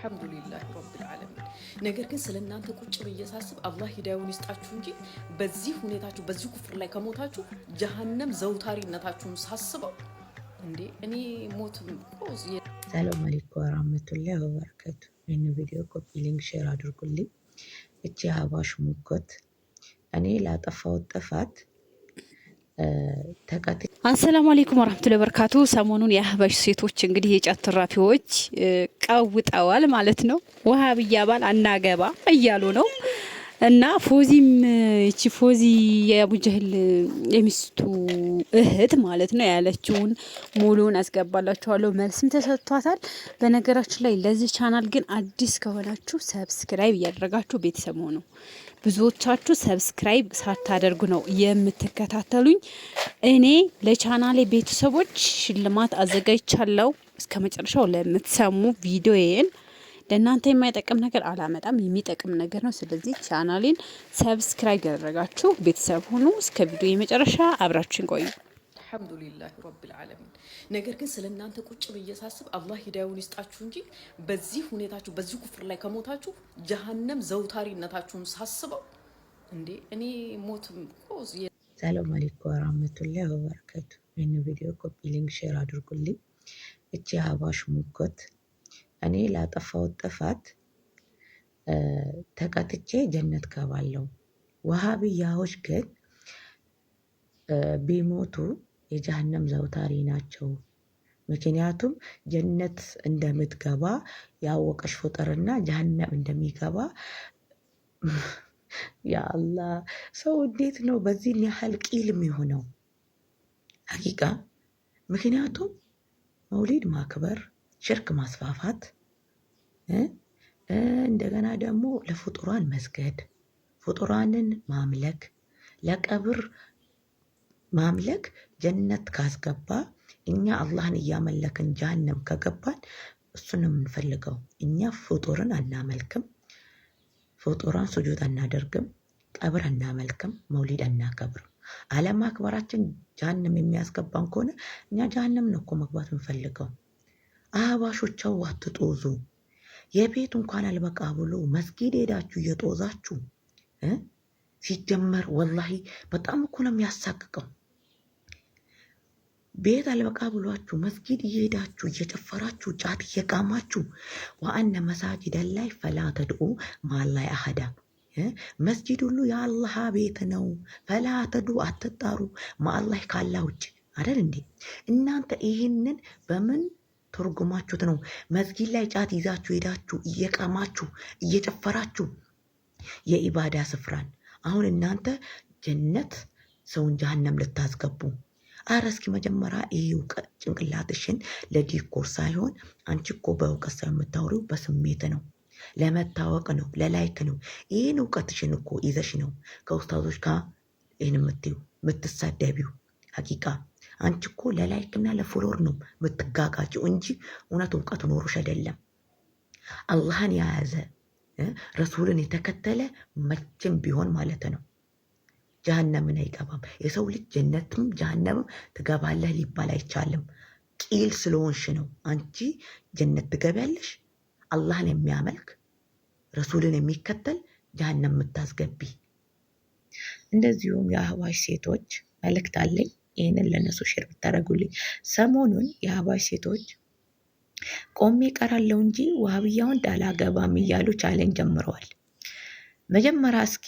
አልሐምዱሊላህ ረብል ዓለሚን። ነገር ግን ስለ እናንተ ቁጭ ብዬ ሳስብ አላህ ሂዳዩን ይስጣችሁ እንጂ በዚህ ሁኔታችሁ በዚህ ኩፍር ላይ ከሞታችሁ ጀሀነም ዘውታሪነታችሁን ሳስበው እንዴ እኔ ሞት ፖዝ። ሰላም አለይኩም ወራህመቱላሂ ወበረካቱ። ይህን ቪዲዮ ኮፒ ሊንክ ሼር አድርጉልኝ። እቺ አህባሽ ሙጎት እኔ ላጠፋሁት ጥፋት አሰላሙ አለይኩም ወራህመቱላሂ ወበረካቱ። ሰሞኑን የአህባሽ ሴቶች እንግዲህ የጫት ትራፊዎች ቀውጠዋል ማለት ነው። ወሃብያ ባል አናገባ እያሉ ነው እና ፎዚም እቺ ፎዚ የአቡጀህል የሚስቱ እህት ማለት ነው ያለችውን ሙሉን አስገባላችኋለሁ። መልስም ተሰጥቷታል። በነገራችን ላይ ለዚህ ቻናል ግን አዲስ ከሆናችሁ ሰብስክራይብ እያደረጋችሁ ቤተሰብ ሆኑ። ብዙዎቻችሁ ሰብስክራይብ ሳታደርጉ ነው የምትከታተሉኝ። እኔ ለቻናሌ ቤተሰቦች ሽልማት አዘጋጅቻለሁ። እስከ መጨረሻው ለምትሰሙ ቪዲዮዬን ለእናንተ የማይጠቅም ነገር አላመጣም፣ የሚጠቅም ነገር ነው። ስለዚህ ቻናሌን ሰብስክራይብ ያደረጋችሁ ቤተሰብ ሁኑ። እስከ ቪዲዮ የመጨረሻ አብራችን ቆዩ። አልሐምዱሊላህ ረብል ዓለሚን። ነገር ግን ስለ እናንተ ቁጭ ብዬ ሳስብ አላህ ሂዳዩን ይስጣችሁ እንጂ በዚህ ሁኔታችሁ በዚህ ኩፍር ላይ ከሞታችሁ ጀሀነም ዘውታሪነታችሁን ሳስበው እንዴ እኔ ሞት ፖዝ። ሰላም አለይኩም ወራህመቱላሂ ወበረካቱ። ይህን ቪዲዮ ኮፒ ሊንክ ሼር አድርጉልኝ። እቺ አህባሽ ሙጎት እኔ ላጠፋሁት ጥፋት ተቀጥቼ ጀነት ገባለሁ። ወሃብያዎች ግን ቢሞቱ የጀሃነም ዘውታሪ ናቸው። ምክንያቱም ጀነት እንደምትገባ ያወቀሽ ፍጥርና ጀሃነም እንደሚገባ ያ አላህ፣ ሰው እንዴት ነው በዚህን ያህል ቂል የሚሆነው? ሀቂቃ ምክንያቱም መውሊድ ማክበር፣ ሽርክ ማስፋፋት፣ እንደገና ደግሞ ለፍጡራን መስገድ፣ ፍጡራንን ማምለክ፣ ለቀብር ማምለክ ጀነት ካስገባ እኛ አላህን እያመለክን ጀሃነም ከገባን እሱን ነው የምንፈልገው። እኛ ፍጡርን አናመልክም፣ ፍጡራን ሱጁድ አናደርግም፣ ቀብር አናመልክም፣ መውሊድ አናከብርም። አለማክበራችን ጀሃነም የሚያስገባን ከሆነ እኛ ጀሃነም ነው እኮ መግባት የምንፈልገው። አህባሾቻው አትጦዙ። የቤት እንኳን አልበቃ ብሎ መስጊድ ሄዳችሁ እየጦዛችሁ ሲጀመር ወላሂ በጣም እኮ ነው የሚያሳቅቀው። ቤት አልበቃ ብሏችሁ መስጊድ እየሄዳችሁ እየጨፈራችሁ ጫት እየቃማችሁ ወአነ መሳጅደ ላይ ፈላ ተድኡ ማላይ አሀዳ፣ መስጂድ ሁሉ የአላህ ቤት ነው። ፈላ ተድኡ አትጣሩ ማአላህ ካላ ውጭ አይደል እንዴ? እናንተ ይህንን በምን ተርጉማችሁት ነው መስጊድ ላይ ጫት ይዛችሁ ሄዳችሁ እየቃማችሁ እየጨፈራችሁ የኢባዳ ስፍራን አሁን እናንተ ጀነት ሰውን ጀሃነም ልታስገቡ? አረ እስኪ መጀመሪያ ይህ እውቀት ጭንቅላትሽን ለዲኮር ሳይሆን አንቺ እኮ በእውቀት ሳይሆን የምታወሪው በስሜት ነው፣ ለመታወቅ ነው፣ ለላይክ ነው። ይህን እውቀትሽን እኮ ይዘሽ ነው ከኡስታዞች ጋር ይህን የምትሳደቢው። ሀቂቃ አንቺ እኮ ለላይክና ለፎሎር ነው የምትጋጋጭው እንጂ እውነት እውቀት ኖሮሽ አይደለም። አላህን የያዘ ረሱልን የተከተለ መቼም ቢሆን ማለት ነው ጀሃነምን አይገባም። የሰው ልጅ ጀነትም ጀሃነምም ትገባለህ ሊባል አይቻልም። ቂል ስለሆንሽ ነው አንቺ ጀነት ትገቢያለሽ። አላህን የሚያመልክ ረሱልን የሚከተል ጀሃነም የምታስገቢ። እንደዚሁም የአህባሽ ሴቶች መልእክት አለኝ። ይህንን ለነሱ ሼር ብታደርጉልኝ። ሰሞኑን የአህባሽ ሴቶች ቆሜ ቀራለሁ እንጂ ወሃብያውን ዳላገባም እያሉ ቻሌንጅ ጀምረዋል። መጀመሪያ እስኪ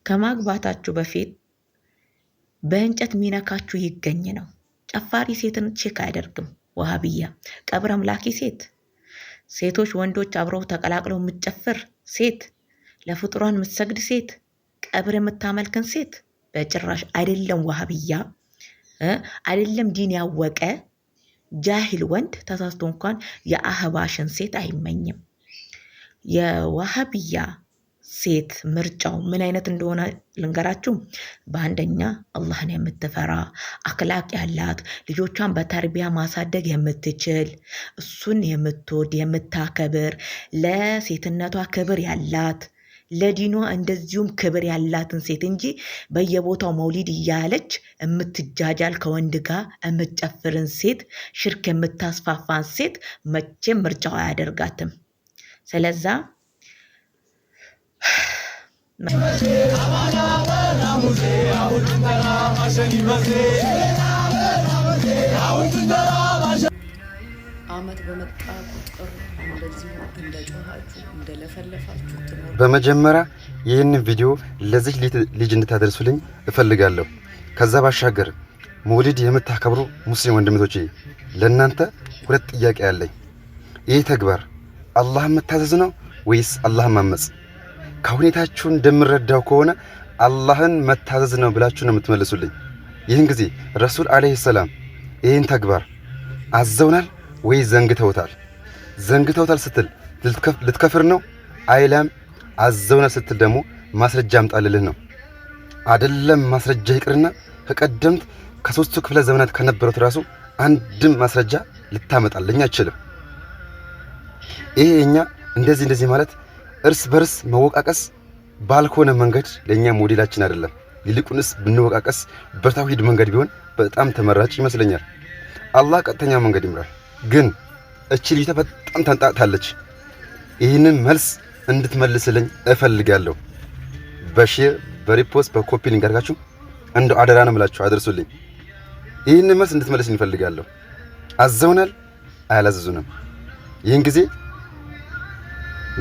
ከማግባታችሁ በፊት በእንጨት ሚነካችሁ ይገኝ ነው። ጨፋሪ ሴትን ቼክ አያደርግም ወሃብያ። ቀብር አምላኪ ሴቶች ወንዶች አብረው ተቀላቅለው የምትጨፍር ሴት፣ ለፍጡራን የምትሰግድ ሴት፣ ቀብር የምታመልክን ሴት በጭራሽ አይደለም። ወሃብያ አይደለም ዲን ያወቀ ጃሂል ወንድ ተሳስቶ እንኳን የአህባሽን ሴት አይመኝም። የወሃብያ ሴት ምርጫው ምን አይነት እንደሆነ ልንገራችሁ። በአንደኛ አላህን የምትፈራ አክላቅ ያላት፣ ልጆቿን በተርቢያ ማሳደግ የምትችል፣ እሱን የምትወድ የምታከብር፣ ለሴትነቷ ክብር ያላት፣ ለዲኗ እንደዚሁም ክብር ያላትን ሴት እንጂ በየቦታው መውሊድ እያለች የምትጃጃል ከወንድ ጋር የምትጨፍርን ሴት ሽርክ የምታስፋፋን ሴት መቼም ምርጫው አያደርጋትም። ስለዛ አመት በመጣ ቁጥር እንደዚህ እንደጮሃችሁ እንደለፈለፋችሁ ትኖር። በመጀመሪያ ይህንን ቪዲዮ ለዚህ ልጅ እንድታደርሱልኝ እፈልጋለሁ። ከዛ ባሻገር መውሊድ የምታከብሩ ሙስሊም ወንድሞቼ ለእናንተ ሁለት ጥያቄ አለኝ። ይህ ተግባር አላህን መታዘዝ ነው ወይስ አላህን ማመጽ? ከሁኔታችሁ እንደምረዳው ከሆነ አላህን መታዘዝ ነው ብላችሁ ነው የምትመልሱልኝ። ይህን ጊዜ ረሱል አለይሂ ሰላም ይህን ተግባር አዘውናል ወይ ዘንግተውታል? ዘንግተውታል ስትል ልትከፍር ነው? አይለም አዘውናል ስትል ደግሞ ማስረጃ አምጣልልህ ነው። አይደለም ማስረጃ ይቅርና ከቀደምት ከ3 ክፍለ ዘመናት ከነበሩት ራሱ አንድም ማስረጃ ልታመጣልኝ አይችልም። ይሄ የኛ እንደዚህ ማለት እርስ በርስ መወቃቀስ ባልሆነ መንገድ ለኛ ሞዴላችን አይደለም። ይልቁንስ ብንወቃቀስ በተውሂድ መንገድ ቢሆን በጣም ተመራጭ ይመስለኛል። አላህ ቀጥተኛ መንገድ ይምራል። ግን እቺ ልጅ በጣም ተንጣጣለች። ይህንን መልስ እንድትመልስልኝ እፈልጋለሁ። በሼር በሪፖስት በኮፒ ሊንክ አድርጋችሁ እንደው አደራ ነው የምላችሁ አድርሱልኝ። ይህንን መልስ እንድትመልስልኝ እፈልጋለሁ። አዘውናል አያላዘዙንም? ይህን ጊዜ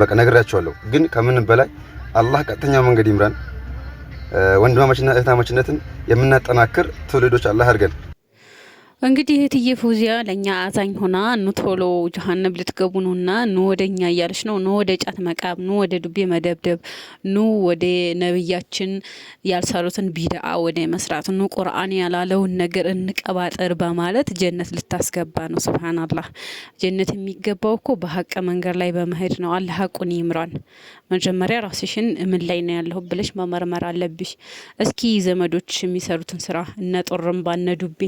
በቃ ነግራችኋለሁ። ግን ከምንም በላይ አላህ ቀጥተኛ መንገድ ይምራን። ወንድማማችና እህታማችነትን የምናጠናክር ትውልዶች አላህ አድርገን። እንግዲህ እህትዬ ፎዚያ ለኛ አዛኝ ሆና ኑ ቶሎ ጀሃነም ልትገቡ ነውና ኑ ወደኛ እያለች ነው። ኑ ወደ ጫት መቃብ፣ ኑ ወደ ዱቤ መደብደብ፣ ኑ ወደ ነብያችን ያልሰሩትን ቢድዓ ወደ መስራት፣ ኑ ቁርአን ያላለውን ነገር እንቀባጠር በማለት ጀነት ልታስገባ ነው። ሱብሃንአላህ። ጀነት የሚገባው እኮ በሀቅ መንገድ ላይ በመሄድ ነው። አላህ ሐቁን ይምራን። መጀመሪያ ራስሽን ምን ላይ ነው ያለሁ ብለሽ መመርመር አለብሽ። እስኪ ዘመዶች የሚሰሩትን ስራ እነ ጦርምባ እነ ዱቤ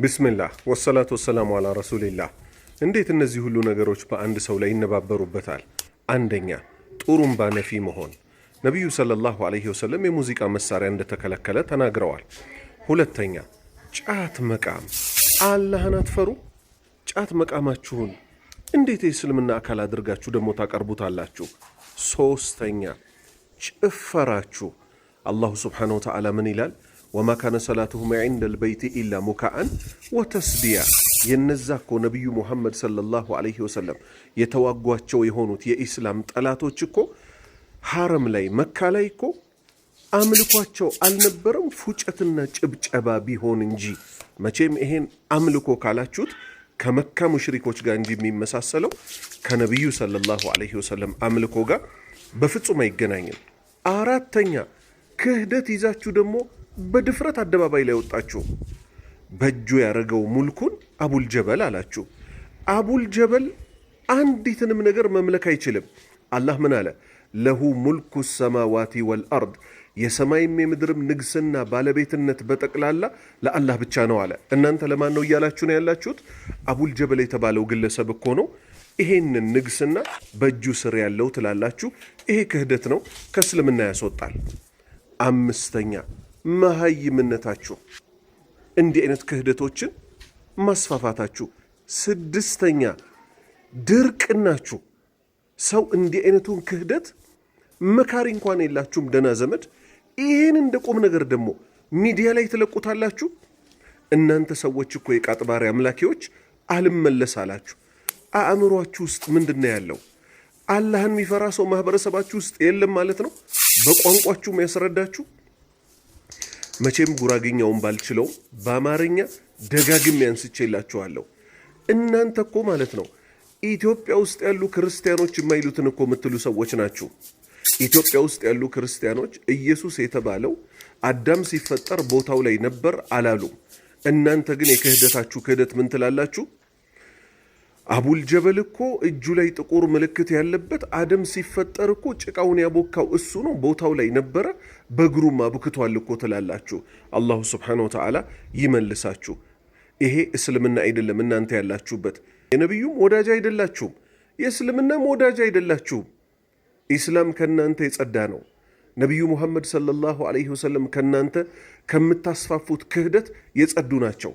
ቢስሚላህ ወሰላቱ ወሰላሙ አላ ረሱሊላህ። እንዴት እነዚህ ሁሉ ነገሮች በአንድ ሰው ላይ ይነባበሩበታል? አንደኛ ጡሩምባ ነፊ መሆን። ነቢዩ ሰለላሁ ዐለይሂ ወሰለም የሙዚቃ መሳሪያ እንደተከለከለ ተናግረዋል። ሁለተኛ ጫት መቃም። አላህን አትፈሩ? ጫት መቃማችሁን እንዴት የእስልምና አካል አድርጋችሁ ደግሞ ታቀርቡታላችሁ? ሶስተኛ ጭፈራችሁ። አላሁ ስብሓነሁ ወተዓላ ምን ይላል? ወማ ካነ ሰላቱሁም ዒንደል በይቲ ኢላ ሙካአን ወተስዲያ። የነዛ እኮ ነቢዩ ሙሐመድ ሰለላሁ ዐለይሂ ወሰለም የተዋጓቸው የሆኑት የኢስላም ጠላቶች እኮ ሐረም ላይ መካ ላይ እኮ አምልኳቸው አልነበረም ፉጨትና ጭብጨባ ቢሆን እንጂ። መቼም ይሄን አምልኮ ካላችሁት ከመካ ሙሽሪኮች ጋር እንጂ የሚመሳሰለው ከነቢዩ ሰለላሁ ዐለይሂ ወሰለም አምልኮ ጋር በፍጹም አይገናኝም። አራተኛ ክህደት ይዛችሁ ደግሞ በድፍረት አደባባይ ላይ ወጣችሁ። በእጁ ያደረገው ሙልኩን አቡልጀበል አላችሁ። አቡልጀበል አንዲትንም ነገር መምለክ አይችልም። አላህ ምን አለ? ለሁ ሙልኩ ሰማዋቲ ወልአርድ፣ የሰማይም የምድርም ንግስና ባለቤትነት በጠቅላላ ለአላህ ብቻ ነው አለ። እናንተ ለማን ነው እያላችሁ ነው ያላችሁት? አቡልጀበል የተባለው ግለሰብ እኮ ነው ይሄንን ንግስና በእጁ ስር ያለው ትላላችሁ። ይሄ ክህደት ነው፣ ከእስልምና ያስወጣል። አምስተኛ መሃይምነታችሁ፣ እንዲህ አይነት ክህደቶችን ማስፋፋታችሁ። ስድስተኛ ድርቅናችሁ። ሰው እንዲህ አይነቱን ክህደት መካሪ እንኳን የላችሁም ደና ዘመድ። ይህን እንደ ቁም ነገር ደግሞ ሚዲያ ላይ ትለቁታላችሁ። እናንተ ሰዎች እኮ የቃጥባሪ አምላኪዎች አልመለስ አላችሁ። አእምሯችሁ ውስጥ ምንድን ነው ያለው? አላህን የሚፈራ ሰው ማህበረሰባችሁ ውስጥ የለም ማለት ነው። በቋንቋችሁ የሚያስረዳችሁ መቼም ጉራግኛውን ባልችለው በአማርኛ ደጋግሜ አንስቼላችኋለሁ። እናንተ እኮ ማለት ነው ኢትዮጵያ ውስጥ ያሉ ክርስቲያኖች የማይሉትን እኮ የምትሉ ሰዎች ናችሁ። ኢትዮጵያ ውስጥ ያሉ ክርስቲያኖች ኢየሱስ የተባለው አዳም ሲፈጠር ቦታው ላይ ነበር አላሉም። እናንተ ግን የክህደታችሁ ክህደት ምን ትላላችሁ? አቡል ጀበል እኮ እጁ ላይ ጥቁር ምልክት ያለበት አደም ሲፈጠር እኮ ጭቃውን ያቦካው እሱ ነው፣ ቦታው ላይ ነበረ፣ በእግሩም አብክቷል እኮ ትላላችሁ። አላሁ ስብሓነሁ ወተዓላ ይመልሳችሁ። ይሄ እስልምና አይደለም እናንተ ያላችሁበት። የነቢዩም ወዳጅ አይደላችሁም፣ የእስልምናም ወዳጅ አይደላችሁም። ኢስላም ከእናንተ የጸዳ ነው። ነቢዩ ሙሐመድ ሰለላሁ ዐለይሂ ወሰለም ከእናንተ ከምታስፋፉት ክህደት የጸዱ ናቸው።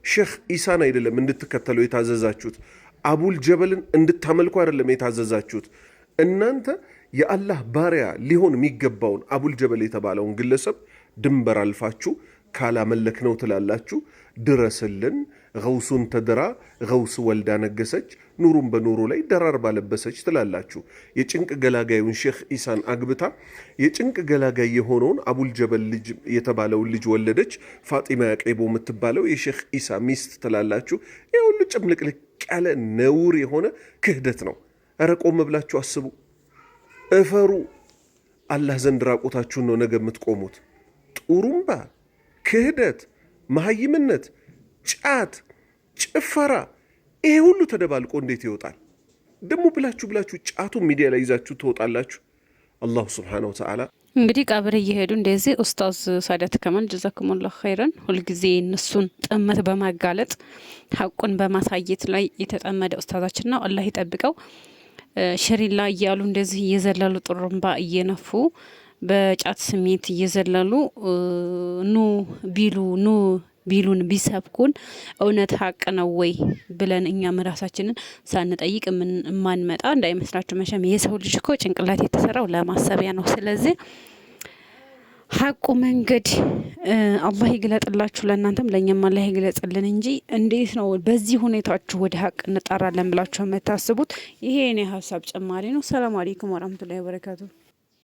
ሼኽ ኢሳን አይደለም እንድትከተሉ የታዘዛችሁት፣ አቡል ጀበልን እንድታመልኩ አይደለም የታዘዛችሁት። እናንተ የአላህ ባሪያ ሊሆን የሚገባውን አቡል ጀበል የተባለውን ግለሰብ ድንበር አልፋችሁ ካላመለክ ነው ትላላችሁ። ድረስልን፣ ገውሱን ተድራ ገውስ ወልዳ ነገሰች፣ ኑሩን በኑሩ ላይ ደራርባ ለበሰች ትላላችሁ። የጭንቅ ገላጋዩን ሼኽ ኢሳን አግብታ የጭንቅ ገላጋይ የሆነውን አቡል ጀበል ልጅ የተባለውን ልጅ ወለደች። ፋጢማ ያቄቦ የምትባለው የሼኽ ኢሳ ሚስት ትላላችሁ። ይህ ሁሉ ጭምልቅልቅ ያለ ነውር የሆነ ክህደት ነው። ኧረ ቆም ብላችሁ አስቡ፣ እፈሩ። አላህ ዘንድ ራቆታችሁን ነው ነገ የምትቆሙት። ጡሩምባ፣ ክህደት፣ መሀይምነት፣ ጫት፣ ጭፈራ፣ ይሄ ሁሉ ተደባልቆ እንዴት ይወጣል? ደግሞ ብላችሁ ጫቱን ሚዲያ ላይ ይዛችሁ ትወጣላችሁ። አላሁ ስብሓነሁ ወተዓላ እንግዲህ ቀብር እየሄዱ እንደዚህ ኡስታዝ ሳዳት ከማል ጀዛኩሙላህ ኸይረን ሁልጊዜ እነሱን ጥመት በማጋለጥ ሀቁን በማሳየት ላይ የተጠመደ ኡስታዛችን ነው። አላህ ይጠብቀው። ሸሪላ እያሉ እንደዚህ እየዘለሉ ጥሩምባ እየነፉ በጫት ስሜት እየዘለሉ ኑ ቢሉን ቢሰብኩን እውነት ሀቅ ነው ወይ ብለን እኛም ራሳችንን ሳንጠይቅ የማንመጣ እንዳይመስላችሁ። መቼም የሰው ልጅ እኮ ጭንቅላት የተሰራው ለማሰቢያ ነው። ስለዚህ ሀቁ መንገድ አላህ ይግለጥላችሁ፣ ለእናንተም ለእኛም አላህ ይግለጽልን እንጂ እንዴት ነው በዚህ ሁኔታችሁ ወደ ሀቅ እንጠራለን ብላችሁ የምታስቡት? ይሄ የኔ ሀሳብ ጭማሪ ነው። ሰላም አለይኩም ወራህመቱላሂ ወበረካቱ።